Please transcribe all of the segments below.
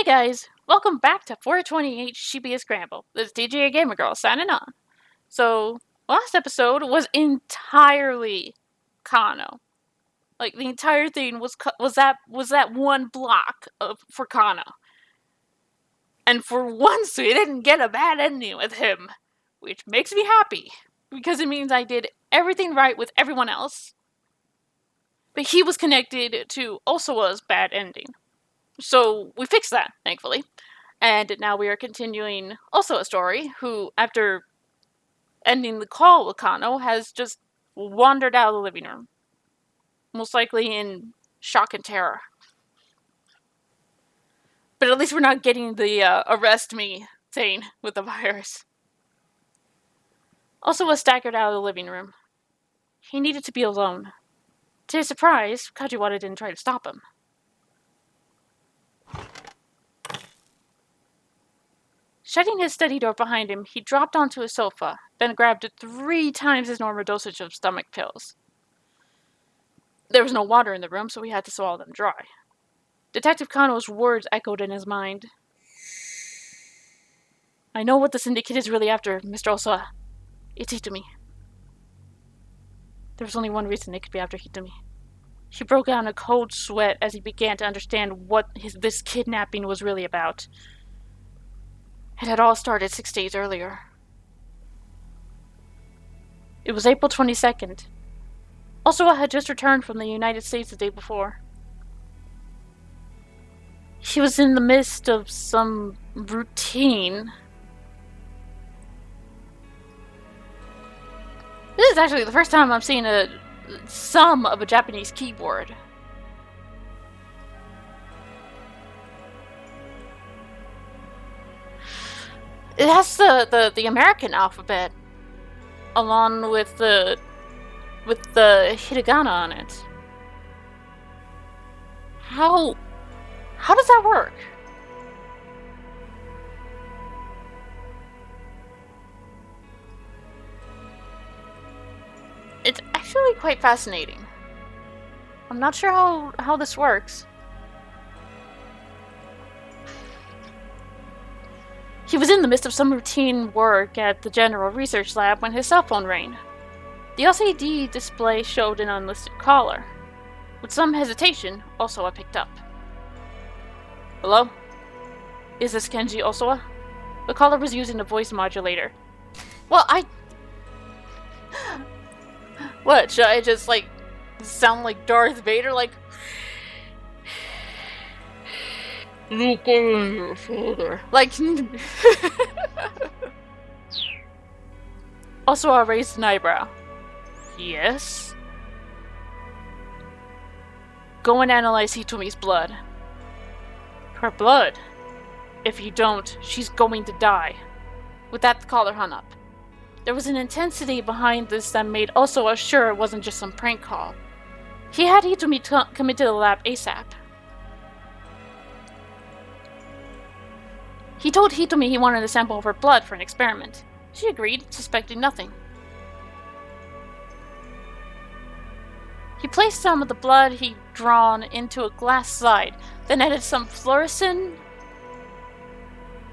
guys, welcome back to 428 Shibuya Scramble. This is DJ Gamer Girl signing on. So, last episode was entirely Kano. Like the entire thing was that one block for Kano. And for once we didn't get a bad ending with him, which makes me happy because it means I did everything right with everyone else. But he was connected to Osawa's bad ending. So we fixed that, thankfully. And now we are continuing Osawa's story, who, after ending the call with Kano, has just wandered out of the living room. Most likely in shock and terror. But at least we're not getting the arrest me thing with the virus. Osawa staggered out of the living room. He needed to be alone. To his surprise, Kajiwara didn't try to stop him. Shutting his study door behind him, he dropped onto a sofa, then grabbed 3 times his normal dosage of stomach pills. There was no water in the room, so he had to swallow them dry. Detective Kano's words echoed in his mind. I know what the syndicate is really after, Mr. Osawa. It's Hitomi. There was only one reason they could be after Hitomi. He broke out in a cold sweat as he began to understand what this kidnapping was really about. It had all started 6 days earlier. It was April 22nd. Osawa had just returned from the United States the day before. He was in the midst of some routine. This is actually the first time I'm seeing some of a Japanese keyboard. It has the American alphabet, along with the hiragana on it. How does that work? It's actually quite fascinating. I'm not sure how this works. He was in the midst of some routine work at the General Research Lab when his cell phone rang. The LCD display showed an unlisted caller. With some hesitation, Osawa picked up. Hello? Is this Kenji Osawa? The caller was using a voice modulator. Well, What, should I just, sound like Darth Vader, look over your shoulder. Osawa raised an eyebrow. Yes? Go and analyze Hitomi's blood. Her blood? If you don't, she's going to die. With that, the caller hung up. There was an intensity behind this that made Osawa sure it wasn't just some prank call. He had Hitomi come into the lab ASAP. He told Hitomi he wanted a sample of her blood for an experiment. She agreed, suspecting nothing. He placed some of the blood he'd drawn into a glass slide, then added some fluorescent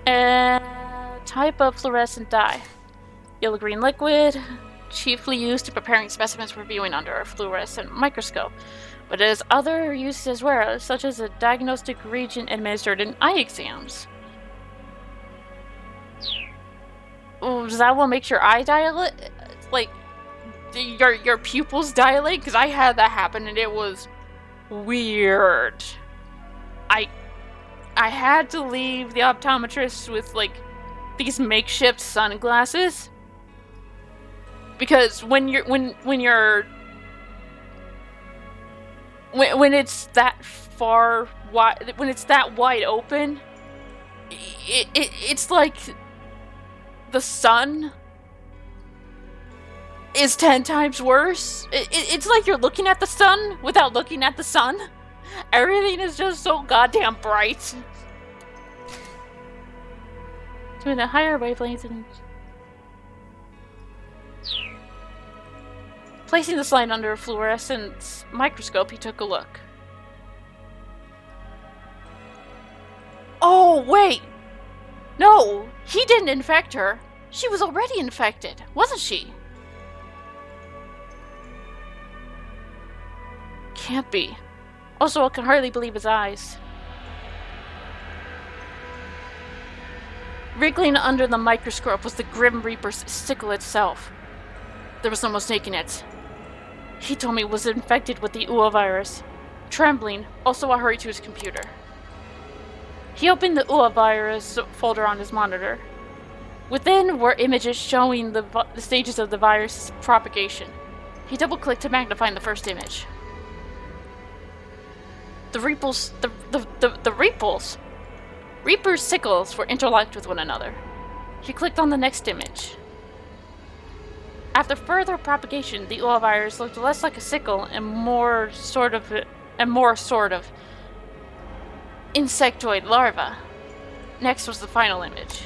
type of fluorescent dye. Yellow-green liquid, chiefly used in preparing specimens for viewing under a fluorescent microscope, but it has other uses as well, such as a diagnostic reagent administered in eye exams. Oh, does that what makes your eye dilate? Your pupils dilate? Because I had that happen and it was weird. I had to leave the optometrist with these makeshift sunglasses. Because when it's that far wide, when it's that wide open, it's like the sun is 10 times worse. It's like you're looking at the sun without looking at the sun. Everything is just so goddamn bright. Doing a higher wavelength and placing the slide under a fluorescent microscope, he took a look. Oh Oh, wait! No, he didn't infect her. She was already infected, wasn't she? Can't be. Osawa can hardly believe his eyes. Wriggling under the microscope was the Grim Reaper's sickle itself. There was no mistaking it. He told me it was infected with the UA virus. Trembling, Osawa hurried to his computer. He opened the UA virus folder on his monitor. Within were images showing the stages of the virus's propagation. He double-clicked to magnify the first image. The Reaper's sickles were interlocked with one another. He clicked on the next image. After further propagation, the UA virus looked less like a sickle and more sort of insectoid larva. Next was the final image.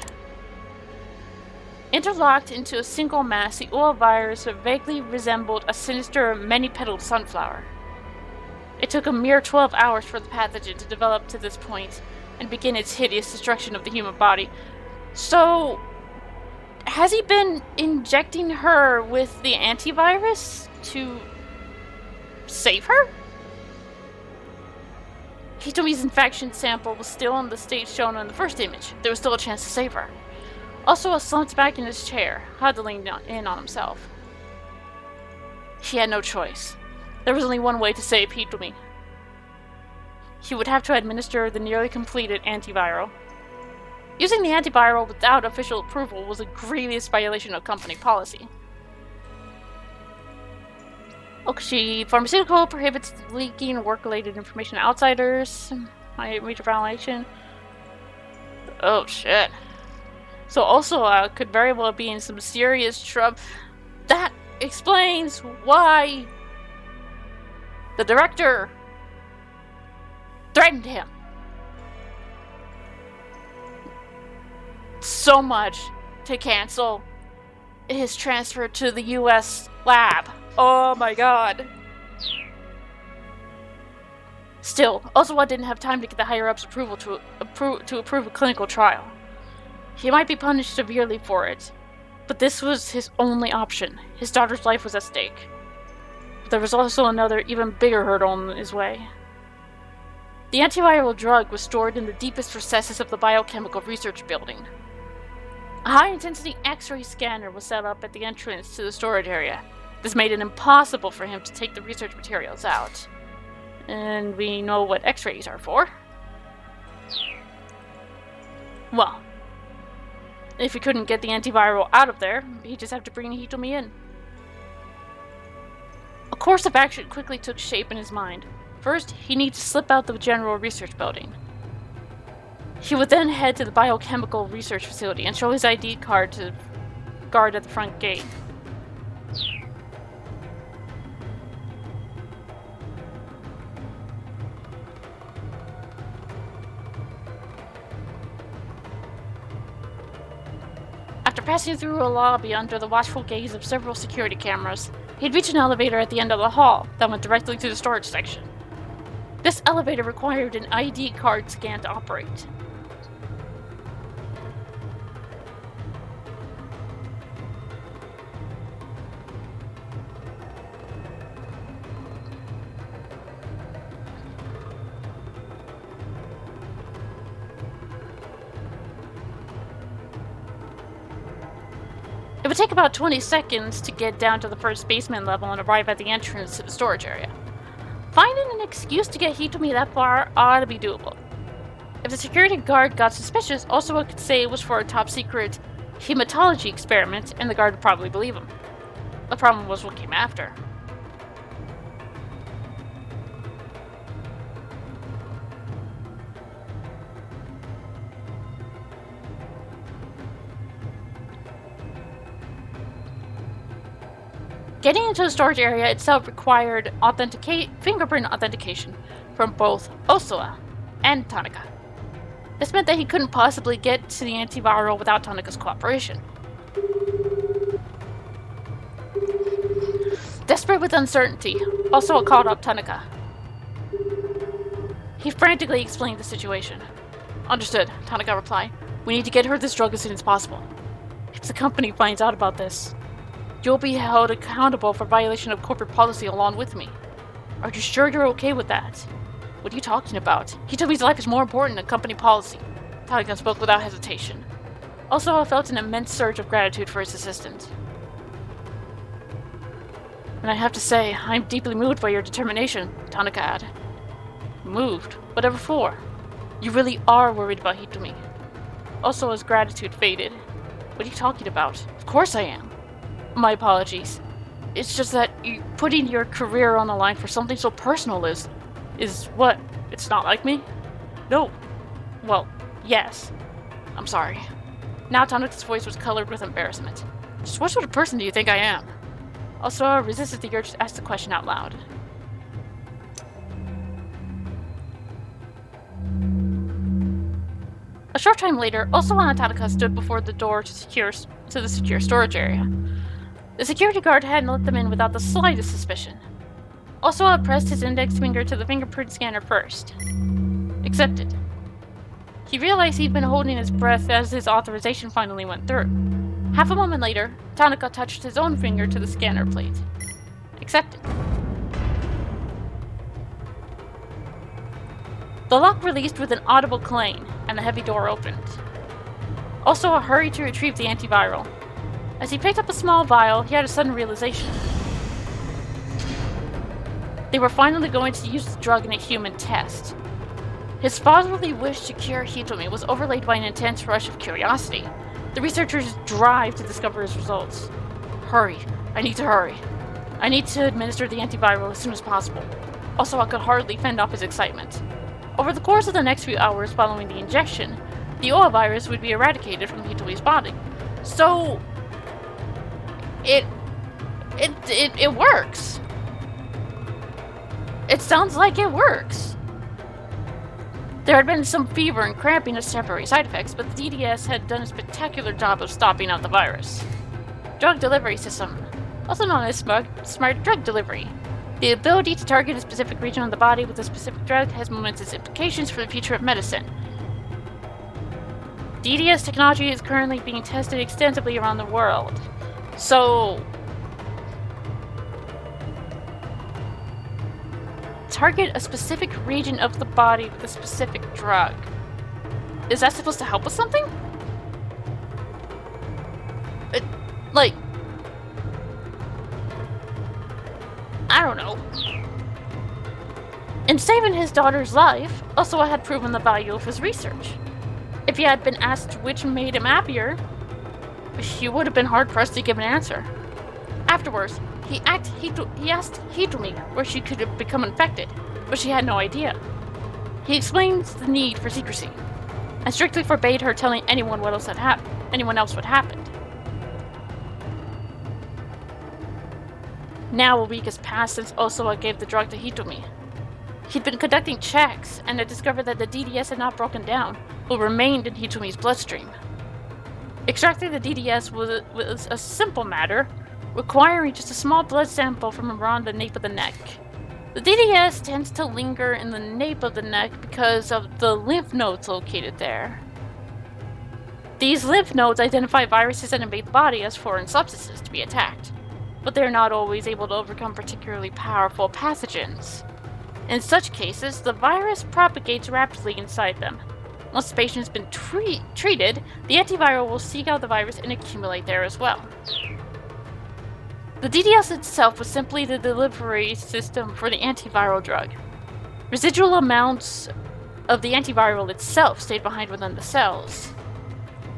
Interlocked into a single mass, the UA virus vaguely resembled a sinister, many-petaled sunflower. It took a mere 12 hours for the pathogen to develop to this point and begin its hideous destruction of the human body. So, has he been injecting her with the antivirus to save her? Hitomi's infection sample was still on the stage shown in the first image. There was still a chance to save her. Also, slumped back in his chair, huddling in on himself. He had no choice. There was only one way to save Hitomi. He would have to administer the nearly completed antiviral. Using the antiviral without official approval was a grievous violation of company policy. Okushi Pharmaceutical prohibits leaking work-related information to outsiders. Major violation. Oh shit. So Osawa could very well be in some serious trouble. That explains why the director threatened him so much to cancel his transfer to the US lab. Oh my god. Still, Osawa didn't have time to get the higher-ups' approval to approve a clinical trial. He might be punished severely for it, but this was his only option. His daughter's life was at stake. But there was also another, even bigger hurdle in his way. The antiviral drug was stored in the deepest recesses of the biochemical research building. A high-intensity X-ray scanner was set up at the entrance to the storage area. This made it impossible for him to take the research materials out. And we know what X-rays are for. Well, if he couldn't get the antiviral out of there, he'd just have to bring Hitomi in. A course of action quickly took shape in his mind. First, he needed to slip out the general research building. He would then head to the biochemical research facility and show his ID card to the guard at the front gate. After passing through a lobby under the watchful gaze of several security cameras, he'd reach an elevator at the end of the hall that went directly to the storage section. This elevator required an ID card scan to operate. It would take about 20 seconds to get down to the first basement level and arrive at the entrance to the storage area. Finding an excuse to get Hitomi that far ought to be doable. If the security guard got suspicious, Osawa could say it was for a top-secret hematology experiment, and the guard would probably believe him. The problem was what came after. Getting into the storage area itself required fingerprint authentication from both Osawa and Tanaka. This meant that he couldn't possibly get to the antiviral without Tanaka's cooperation. Desperate with uncertainty, Osawa called up Tanaka. He frantically explained the situation. Understood, Tanaka replied. We need to get her this drug as soon as possible. If the company finds out about this, you'll be held accountable for violation of corporate policy along with me. Are you sure you're okay with that? What are you talking about? Hitomi's life is more important than company policy. Tanaka spoke without hesitation. Also, I felt an immense surge of gratitude for his assistance. And I have to say, I'm deeply moved by your determination, Tanaka added. Moved? Whatever for? You really are worried about Hitomi. Also, his gratitude faded. What are you talking about? Of course I am. My apologies. It's just that putting your career on the line for something so personal is what? It's not like me? No. Well, yes. I'm sorry. Now Tanaka's voice was colored with embarrassment. Just what sort of person do you think I am? Also, I resisted the urge to ask the question out loud. A short time later, Osawa and Tanaka stood before the door to the secure storage area. The security guard hadn't let them in without the slightest suspicion. Osawa pressed his index finger to the fingerprint scanner first. Accepted. He realized he'd been holding his breath as his authorization finally went through. Half a moment later, Tanaka touched his own finger to the scanner plate. Accepted. The lock released with an audible clang, and the heavy door opened. Osawa hurried to retrieve the antiviral. As he picked up a small vial, he had a sudden realization. They were finally going to use the drug in a human test. His fatherly wish to cure Hitomi was overlaid by an intense rush of curiosity. The researchers' drive to discover his results. Hurry. I need to hurry. I need to administer the antiviral as soon as possible. Osawa could hardly fend off his excitement. Over the course of the next few hours following the injection, the OA virus would be eradicated from Hitomi's body. So, it works. It sounds like it works. There had been some fever and cramping as temporary side effects, but the DDS had done a spectacular job of stopping out the virus. Drug delivery system, also known as smart drug delivery. The ability to target a specific region of the body with a specific drug has momentous implications for the future of medicine. DDS technology is currently being tested extensively around the world. So, target a specific region of the body with a specific drug. Is that supposed to help with something? I don't know. In saving his daughter's life, Osawa had proven the value of his research. If he had been asked which made him happier, he would have been hard-pressed to give an answer. Afterwards, he asked Hitomi where she could have become infected, but she had no idea. He explained the need for secrecy, and strictly forbade her telling anyone what else had anyone else what happened. Now a week has passed since Osawa gave the drug to Hitomi. He'd been conducting checks and had discovered that the DDS had not broken down, but remained in Hitomi's bloodstream. Extracting the DDS was a simple matter, requiring just a small blood sample from around the nape of the neck. The DDS tends to linger in the nape of the neck because of the lymph nodes located there. These lymph nodes identify viruses that invade the body as foreign substances to be attacked, but they're not always able to overcome particularly powerful pathogens. In such cases, the virus propagates rapidly inside them. Once the patient has been treated, the antiviral will seek out the virus and accumulate there as well. The DDS itself was simply the delivery system for the antiviral drug. Residual amounts of the antiviral itself stayed behind within the cells.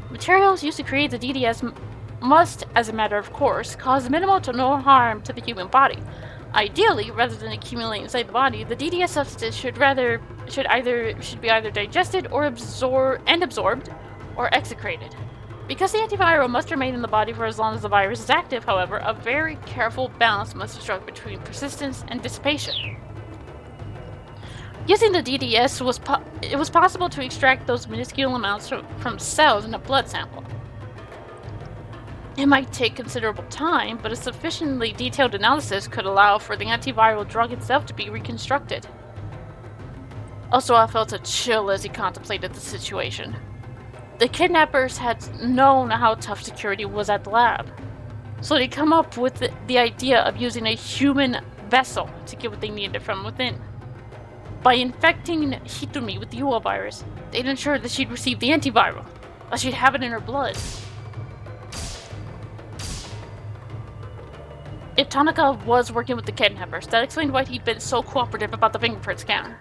Materials used to create the DDS must, as a matter of course, cause minimal to no harm to the human body. Ideally, rather than accumulate inside the body, the DDS substance should be either digested or absorbed or excreted. Because the antiviral must remain in the body for as long as the virus is active, however, a very careful balance must be struck between persistence and dissipation. Using the DDS, it was possible to extract those minuscule amounts from cells in a blood sample. It might take considerable time, but a sufficiently detailed analysis could allow for the antiviral drug itself to be reconstructed. Osawa felt a chill as he contemplated the situation. The kidnappers had known how tough security was at the lab, so they'd come up with the idea of using a human vessel to get what they needed from within. By infecting Hitomi with the Ua virus, they'd ensure that she'd receive the antiviral, or she'd have it in her blood. If Tanaka was working with the kidnappers, that explained why he'd been so cooperative about the fingerprint scanner.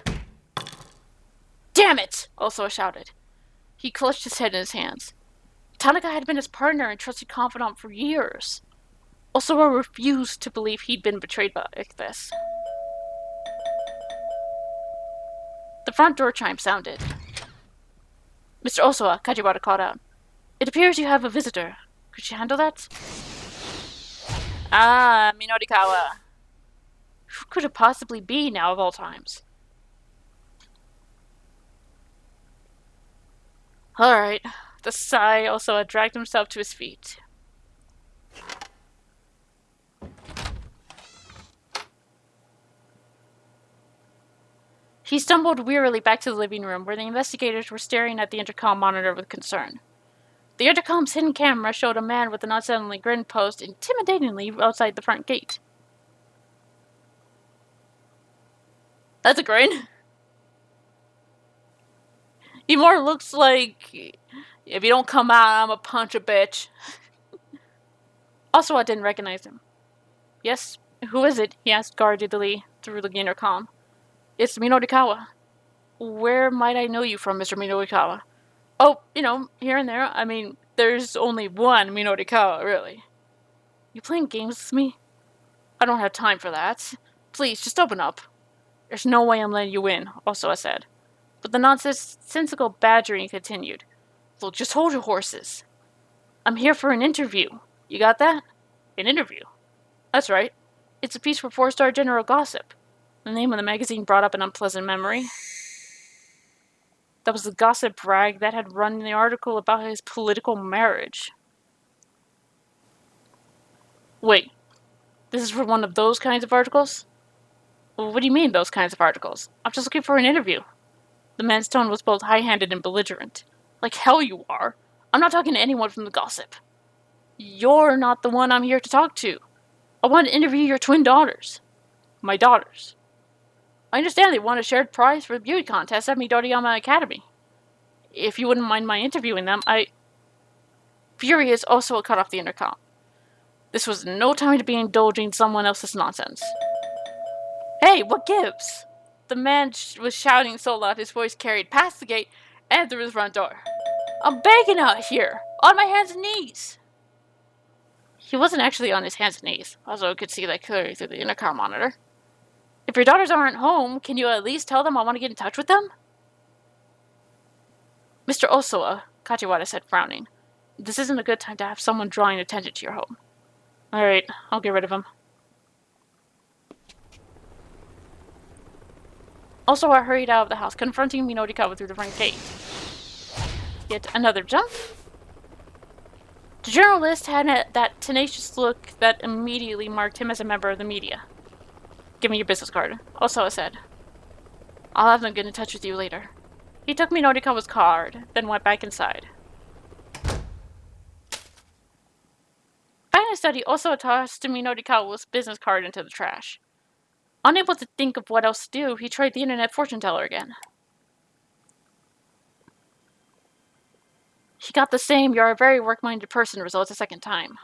Damn it! Osawa shouted. He clutched his head in his hands. Tanaka had been his partner and trusted confidant for years. Osawa refused to believe he'd been betrayed like this. The front door chime sounded. Mr. Osawa, Kajiwara called out. It appears you have a visitor. Could you handle that? Ah, Minorikawa. Who could it possibly be now of all times? Alright. The sigh, Osawa dragged himself to his feet. He stumbled wearily back to the living room where the investigators were staring at the intercom monitor with concern. The intercom's hidden camera showed a man with an unsettling grin posed intimidatingly outside the front gate. That's a grin. He more looks like, if you don't come out, I'm a punch a bitch. Osawa didn't recognize him. Yes, who is it? He asked guardedly through the intercom. It's Minorikawa. Where might I know you from, Mr. Minorikawa? Oh, here and there. I mean, there's only one Minorikawa, really. You playing games with me? I don't have time for that. Please, just open up. There's no way I'm letting you in, Osawa said. But the nonsensical badgering continued. Well, just hold your horses. I'm here for an interview. You got that? An interview? That's right. It's a piece for 4-Star General Gossip. The name of the magazine brought up an unpleasant memory. That was the gossip rag that had run the article about his political marriage. Wait, this is for one of those kinds of articles? What do you mean, those kinds of articles? I'm just looking for an interview. The man's tone was both high-handed and belligerent. Like hell you are. I'm not talking to anyone from the gossip. You're not the one I'm here to talk to. I want to interview your twin daughters. My daughters. I understand they won a shared prize for the beauty contest at Midoriyama Academy. If you wouldn't mind my interviewing them, Furious, Osawa cut off the intercom. This was no time to be indulging someone else's nonsense. Hey, what gives? The man was shouting so loud his voice carried past the gate and through the front door. I'm begging out here, on my hands and knees. He wasn't actually on his hands and knees, Osawa could see that clearly through the intercom monitor. If your daughters aren't home, can you at least tell them I want to get in touch with them? Mr. Osawa, Kajiwara said, frowning. This isn't a good time to have someone drawing attention to your home. Alright, I'll get rid of him. Osawa hurried out of the house, confronting Minorikawa through the front gate. Yet another jump. The journalist had that tenacious look that immediately marked him as a member of the media. Give me your business card, Osawa said. I'll have them get in touch with you later. He took Minorikawa's card, then went back inside. Back in his study, Osawa tossed Minorikawa's business card into the trash. Unable to think of what else to do, he tried the internet fortune teller again. He got the same "you're a very work-minded person" results a second time.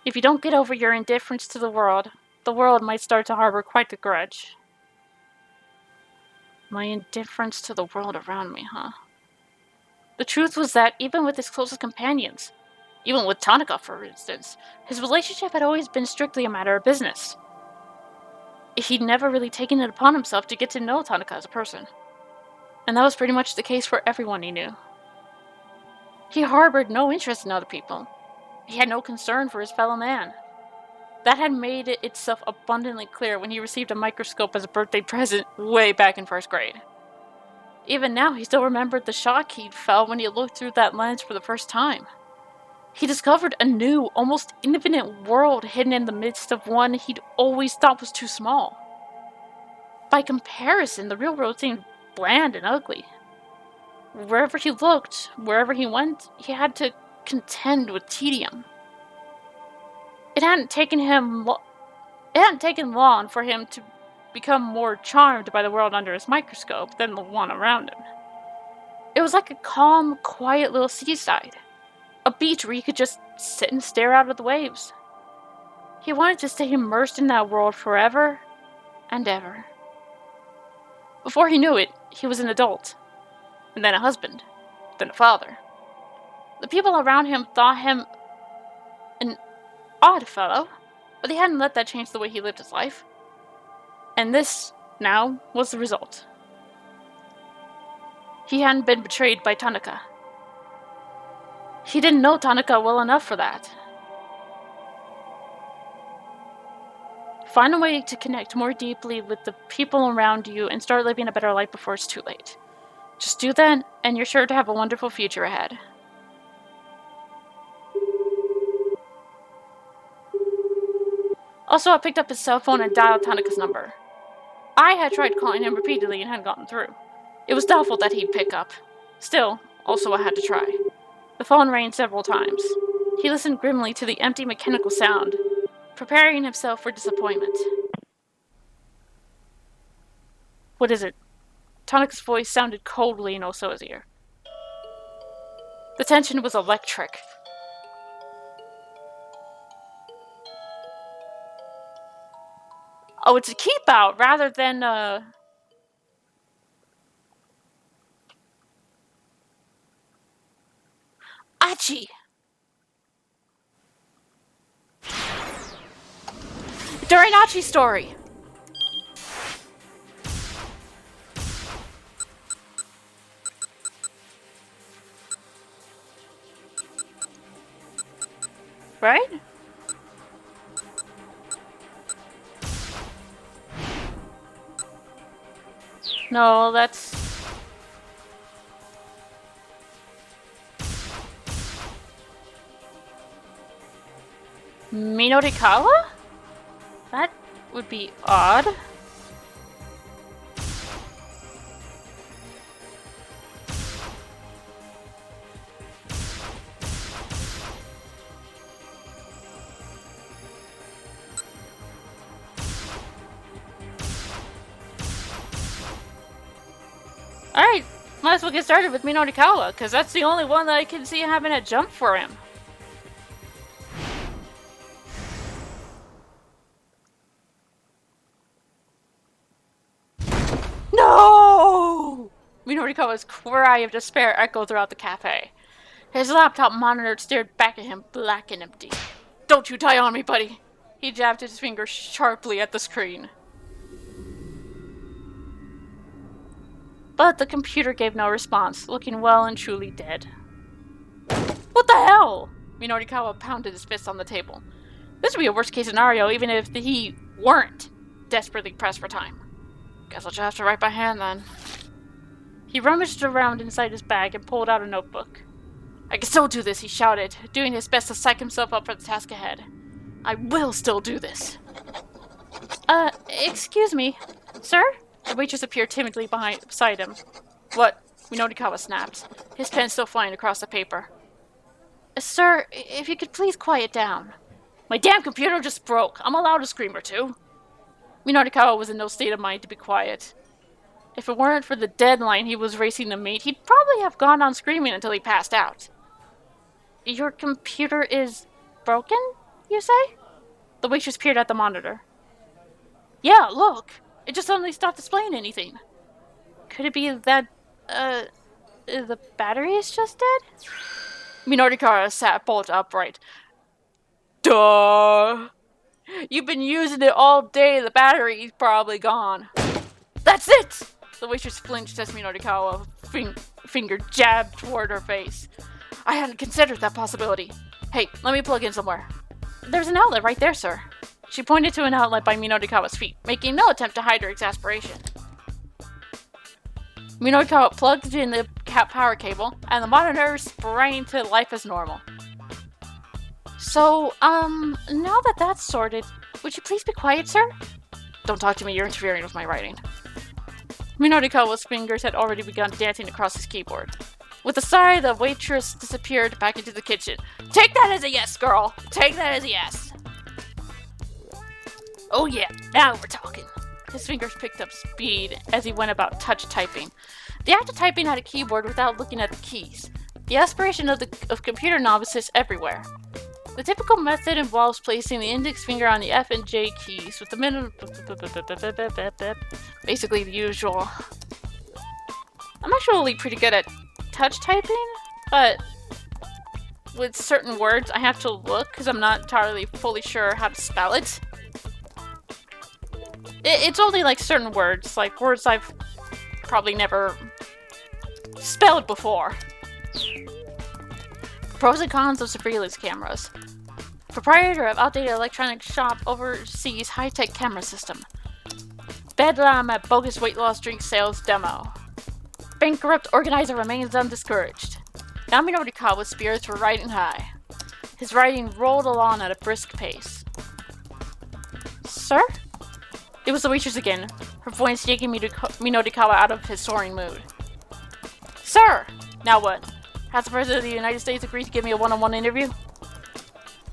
If you don't get over your indifference to the world might start to harbor quite the grudge. My indifference to the world around me, huh? The truth was that even with his closest companions, even with Tanaka for instance, his relationship had always been strictly a matter of business. He'd never really taken it upon himself to get to know Tanaka as a person. And that was pretty much the case for everyone he knew. He harbored no interest in other people. He had no concern for his fellow man. That had made it itself abundantly clear when he received a microscope as a birthday present way back in first grade. Even now, he still remembered the shock he'd felt when he looked through that lens for the first time. He discovered a new, almost infinite world hidden in the midst of one he'd always thought was too small. By comparison, the real world seemed bland and ugly. Wherever he looked, wherever he went, he had to contend with tedium. It hadn't taken long for him to become more charmed by the world under his microscope than the one around him. It was like a calm, quiet little seaside, a beach where he could just sit and stare out at the waves. He wanted to stay immersed in that world forever and ever. Before he knew it, he was an adult, and then a husband, then a father. The people around him thought him an odd fellow, but he hadn't let that change the way he lived his life. And this, now, was the result. He hadn't been betrayed by Tanaka. He didn't know Tanaka well enough for that. Find a way to connect more deeply with the people around you and start living a better life before it's too late. Just do that, and you're sure to have a wonderful future ahead. Also, I picked up his cell phone and dialed Tanaka's number. I had tried calling him repeatedly and hadn't gotten through. It was doubtful that he'd pick up. Still, also I had to try. The phone rang several times. He listened grimly to the empty mechanical sound, preparing himself for disappointment. What is it? Tanaka's voice sounded coldly in Osawa's ear. The tension was electric. Oh, it's a keep out rather than Achi! During Achi's story! Right? No, that's... Minorikawa? That would be odd. Alright, might as well get started with Minorikawa, because that's the only one that I can see having a jump for him. No! Minorikawa's cry of despair echoed throughout the cafe. His laptop monitor stared back at him, black and empty. Don't you die on me, buddy! He jabbed his finger sharply at the screen. But the computer gave no response, looking well and truly dead. What the hell? Minorikawa pounded his fist on the table. This would be a worst-case scenario, even if he weren't desperately pressed for time. Guess I'll just have to write by hand, then. He rummaged around inside his bag and pulled out a notebook. I can still do this, he shouted, doing his best to psych himself up for the task ahead. I will still do this. Excuse me, sir? The waitress appeared timidly beside him. What? Minorikawa snapped, his pen still flying across the paper. Sir, if you could please quiet down. My damn computer just broke. I'm allowed to scream or two. Minorikawa was in no state of mind to be quiet. If it weren't for the deadline he was racing to meet, he'd probably have gone on screaming until he passed out. Your computer is broken, you say? The waitress peered at the monitor. Yeah, look. It just suddenly stopped displaying anything. Could it be that, the battery is just dead? Minorikawa sat bolt upright. Duh! You've been using it all day, the battery's probably gone. That's it! The waitress flinched as Minorikawa finger jabbed toward her face. I hadn't considered that possibility. Hey, let me plug in somewhere. There's an outlet right there, sir. She pointed to an outlet by Minorikawa's feet, making no attempt to hide her exasperation. Minorikawa plugged in the power cable, and the monitor sprang to life as normal. So, now that that's sorted, would you please be quiet, sir? Don't talk to me, you're interfering with my writing. Minorikawa's fingers had already begun dancing across his keyboard. With a sigh, the waitress disappeared back into the kitchen. Take that as a yes, girl! Take that as a yes! Oh yeah, now we're talking. His fingers picked up speed as he went about touch typing. The act of typing at a keyboard without looking at the keys. The aspiration of computer novices everywhere. The typical method involves placing the index finger on the F and J keys with the middle... basically the usual. I'm actually pretty good at touch typing, but with certain words I have to look because I'm not entirely fully sure how to spell it. It's only like certain words, like words I've probably never spelled before. Pros and cons of surveillance cameras. Proprietor of outdated electronic shop oversees high-tech camera system. Bedlam at bogus weight loss drink sales demo. Bankrupt organizer remains undiscouraged. Now Minorikawa's spirits were riding high. His writing rolled along at a brisk pace. Sir? It was the waitress again, her voice yanking Minorikawa out of his soaring mood. Sir! Now what? Has the President of the United States agreed to give me a one-on-one interview?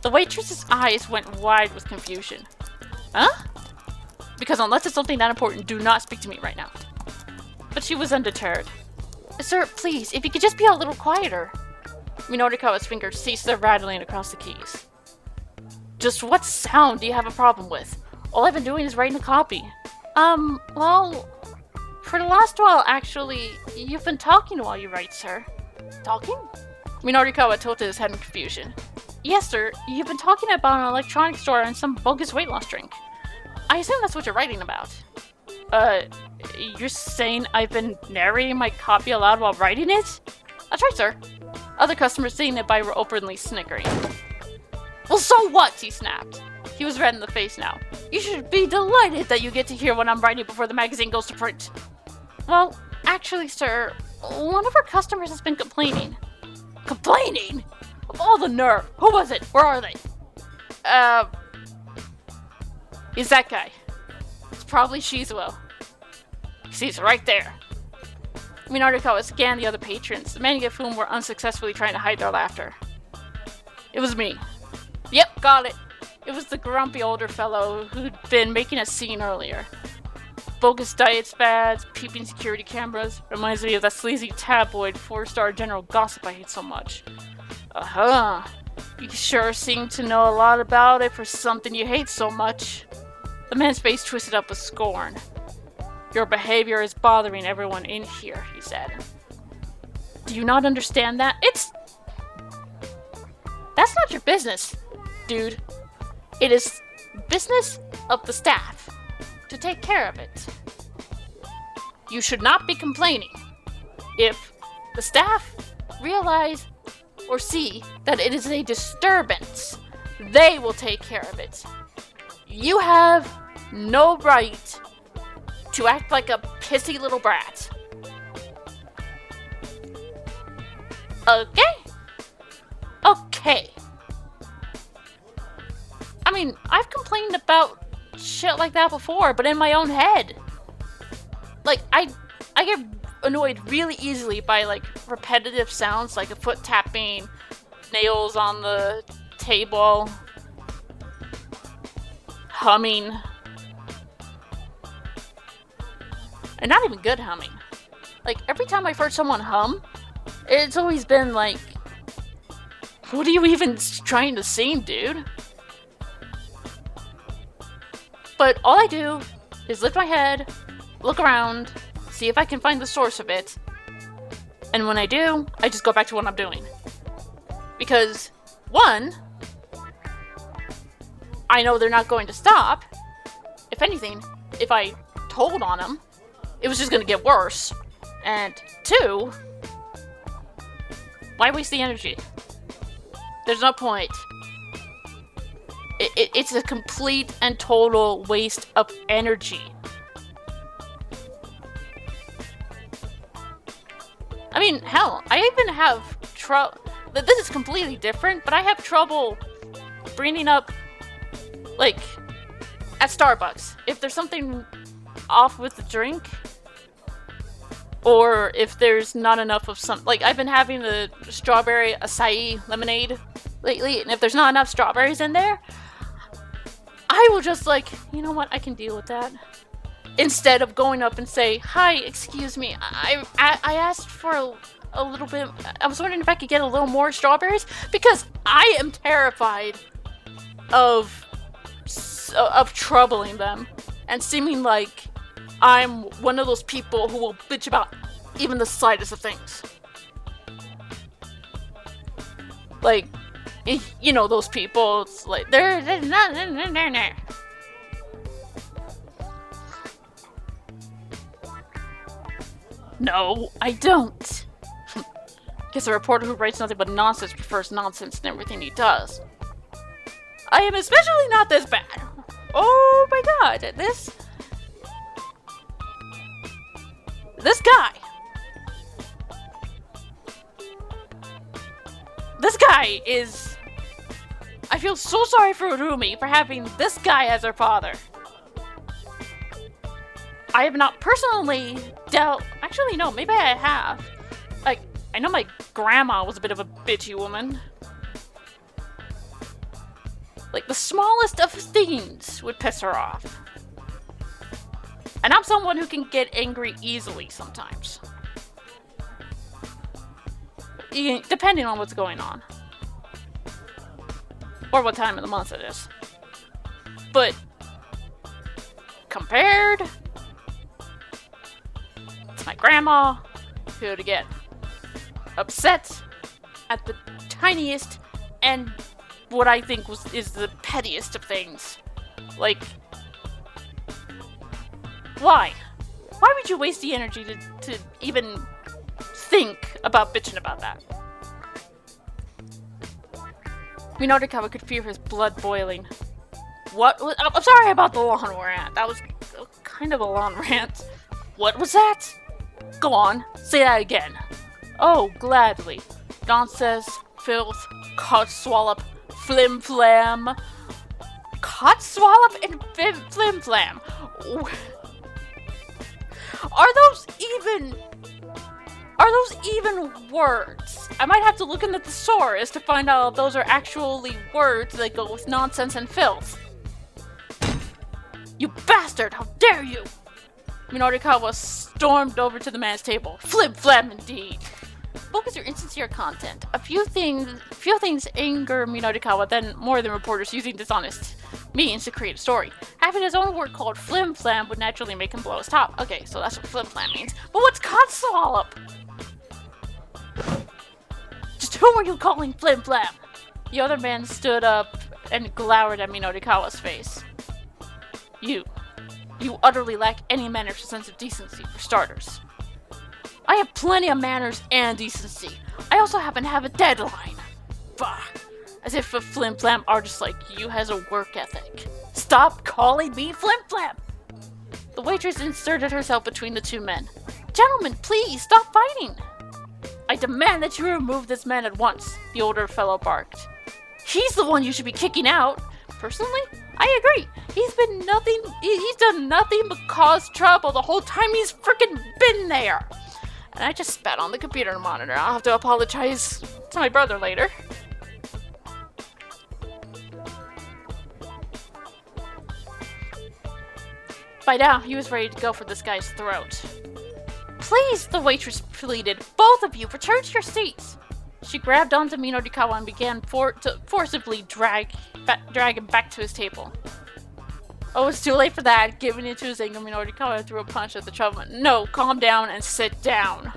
The waitress's eyes went wide with confusion. Huh? Because unless it's something that important, do not speak to me right now. But she was undeterred. Sir, please, if you could just be a little quieter. Minorikawa's fingers ceased their rattling across the keys. Just what sound do you have a problem with? All I've been doing is writing a copy. Well, for the last while, actually, you've been talking while you write, sir. Talking? Minorikawa tilted his head in confusion. Yes, sir, you've been talking about an electronics store and some bogus weight loss drink. I assume that's what you're writing about. You're saying I've been narrating my copy aloud while writing it? That's right, sir. Other customers sitting nearby were openly snickering. Well, so what? He snapped. He was red in the face now. You should be delighted that you get to hear what I'm writing before the magazine goes to print. Well, actually, sir, one of our customers has been complaining. Complaining? Of all the nerve. Who was it? Where are they? Is that guy. It's probably Shizuo. He's right there. Minorikawa scanned the other patrons, many of whom were unsuccessfully trying to hide their laughter. It was me. Yep, got it. It was the grumpy older fellow who'd been making a scene earlier. Bogus diet fads, peeping security cameras. Reminds me of that sleazy tabloid 4-star general gossip I hate so much. Uh-huh. You sure seem to know a lot about it for something you hate so much. The man's face twisted up with scorn. Your behavior is bothering everyone in here, he said. Do you not understand that? That's not your business, dude. It is business of the staff to take care of it. You should not be complaining. If the staff realize or see that it is a disturbance, they will take care of it. You have no right to act like a pissy little brat. Okay? Okay. I mean, I've complained about shit like that before, but in my own head. Like, I get annoyed really easily by, like, repetitive sounds, like a foot tapping, nails on the table, humming. And not even good humming. Like, every time I've heard someone hum, it's always been like, what are you even trying to sing, dude? But all I do is lift my head, look around, see if I can find the source of it, and when I do, I just go back to what I'm doing. Because, one, I know they're not going to stop. If anything, if I told on them, it was just going to get worse. And two, why waste the energy? There's no point. It's a complete and total waste of energy. I mean, hell, I even have trouble. This is completely different, but I have trouble bringing up, like, at Starbucks. If there's something off with the drink, Or if there's not enough of some, like I've been having the strawberry acai lemonade lately, and if there's not enough strawberries in there, I will just like, you know what, I can deal with that. Instead of going up and say, hi, excuse me, I asked for a little bit, I was wondering if I could get a little more strawberries, because I am terrified of troubling them and seeming like I'm one of those people who will bitch about even the slightest of things. Like, you know those people, it's like, they're not. No, I don't. Guess a reporter who writes nothing but nonsense prefers nonsense in everything he does. I am especially not this bad. Oh my god, this guy. This guy is... I feel so sorry for Rumi for having this guy as her father. I have not personally dealt... Actually, no, maybe I have. Like, I know my grandma was a bit of a bitchy woman. Like, the smallest of things would piss her off. And I'm someone who can get angry easily sometimes. Depending on what's going on. Or what time of the month it is. But, compared to my grandma, who would get upset at the tiniest and what I think is the pettiest of things. Like, why? Why would you waste the energy to even think about bitching about that? Minorikawa could feel his blood boiling. What was... I'm sorry about the long rant. That was kind of a long rant. What was that? Go on, say that again. Oh, gladly. Nonsense, filth, codswallop, flim-flam. Codswallop and flim-flam. Are those even words? I might have to look in the thesaurus to find out if those are actually words that go with nonsense and filth. You bastard! How dare you! Minorikawa stormed over to the man's table. Flim-flam indeed. Focus your insincere content. A few things anger Minorikawa more than reporters using dishonest means to create a story. Having his own word called flim-flam would naturally make him blow his top. Okay, so that's what flim-flam means. But what's codswallop? Just who are you calling flim-flam? The other man stood up and glowered at Minorikawa's face. You utterly lack any manners or sense of decency, for starters. I have plenty of manners and decency. I also happen to have a deadline. Bah! As if a flim-flam artist like you has a work ethic. Stop calling me flim-flam! The waitress inserted herself between the two men. Gentlemen, please, stop fighting! I demand that you remove this man at once, the older fellow barked. He's the one you should be kicking out. Personally, I agree. He's done nothing but cause trouble the whole time he's frickin' been there. And I just spat on the computer monitor. I'll have to apologize to my brother later. By now, he was ready to go for this guy's throat. Please, the waitress pleaded. Both of you, return to your seats. She grabbed onto Minorikawa and began to forcibly drag him back to his table. Oh, it's too late for that. Giving into his anger, Minorikawa threw a punch at the troubleman. No, calm down and sit down.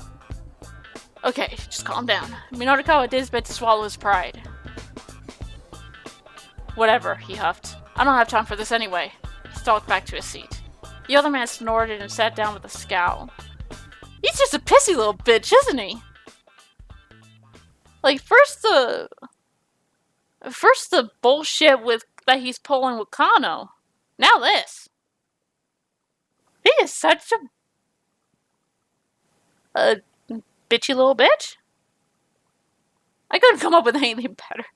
Okay, just calm down. Minorikawa did his best to swallow his pride. Whatever, he huffed. I don't have time for this anyway. He stalked back to his seat. The other man snorted and sat down with a scowl. He's just a pissy little bitch, isn't he? Like, first the bullshit that he's pulling with Kano. Now this. He is such a bitchy little bitch. I couldn't come up with anything better.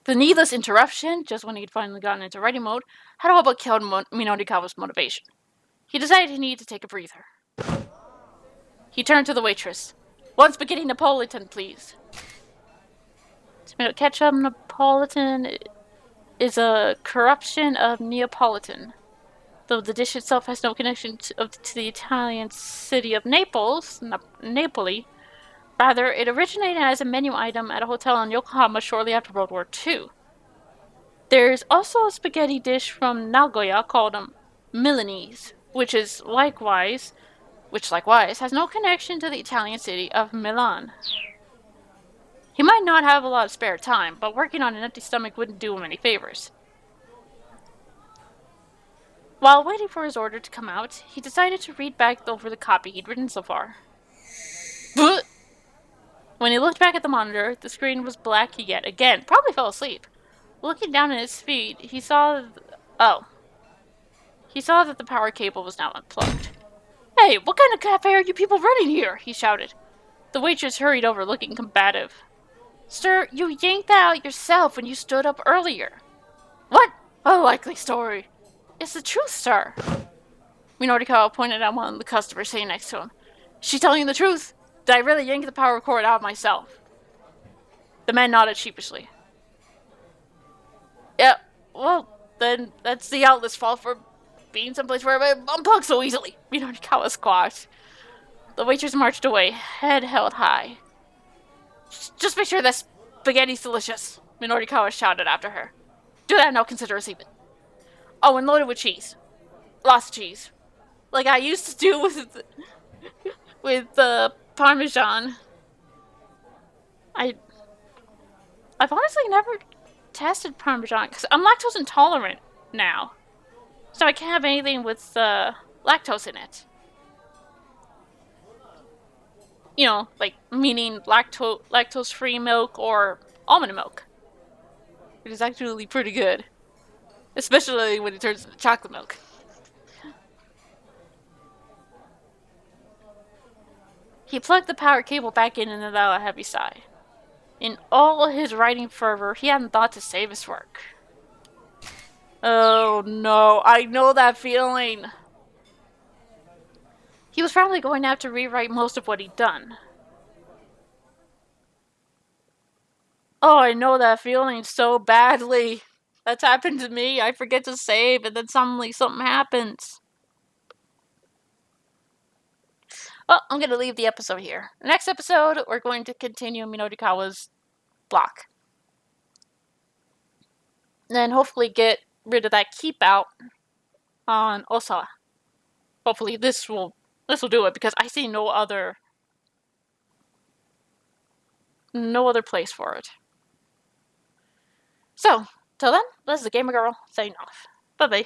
The needless interruption, just when he'd finally gotten into writing mode, had all but killed Minorikawa's motivation. He decided he needed to take a breather. He turned to the waitress. "One spaghetti Napolitan, please." Tomato ketchup Napolitan is a corruption of Neapolitan. Though the dish itself has no connection to the Italian city of Naples, Napoli, rather, it originated as a menu item at a hotel in Yokohama shortly after World War II. There's also a spaghetti dish from Nagoya called Milanese, which likewise has no connection to the Italian city of Milan. He might not have a lot of spare time, but working on an empty stomach wouldn't do him any favors. While waiting for his order to come out, he decided to read back over the copy he'd written so far. When he looked back at the monitor, the screen was black yet again. Probably fell asleep. Looking down at his feet, he saw that the power cable was now unplugged. "Hey, what kind of cafe are you people running here?" he shouted. The waitress hurried over, looking combative. "Sir, you yanked that out yourself when you stood up earlier." "What? A likely story." "It's the truth, sir." Minorikawa pointed at one of the customers sitting next to him. "She's telling you the truth. Did I really yank the power cord out myself?" The man nodded sheepishly. "Yeah, well, then that's the outlet's fault for being someplace where I unplug so easily," Minorikawa squawked. The waitress marched away, head held high. "Just make sure that spaghetti's delicious," Minorikawa shouted after her. "Do that and I'll consider us even. Oh, and loaded with cheese. Lots of cheese. Like I used to do with Parmesan. I've honestly never tested Parmesan because I'm lactose intolerant now. So I can't have anything with lactose in it. You know, like meaning lactose-free milk or almond milk. It is actually pretty good. Especially when it turns into chocolate milk. He plugged the power cable back in and let out a heavy sigh. In all his writing fervor, he hadn't thought to save his work. Oh no, I know that feeling. He was probably going to have to rewrite most of what he'd done. Oh, I know that feeling so badly. That's happened to me. I forget to save and then suddenly something happens. Well, I'm going to leave the episode here. The next episode, we're going to continue Minorikawa's block. And then hopefully get rid of that keep out on Osawa. Hopefully this will do it because I see no other place for it. So, till then, this is the Gamer Girl saying off. Bye-bye.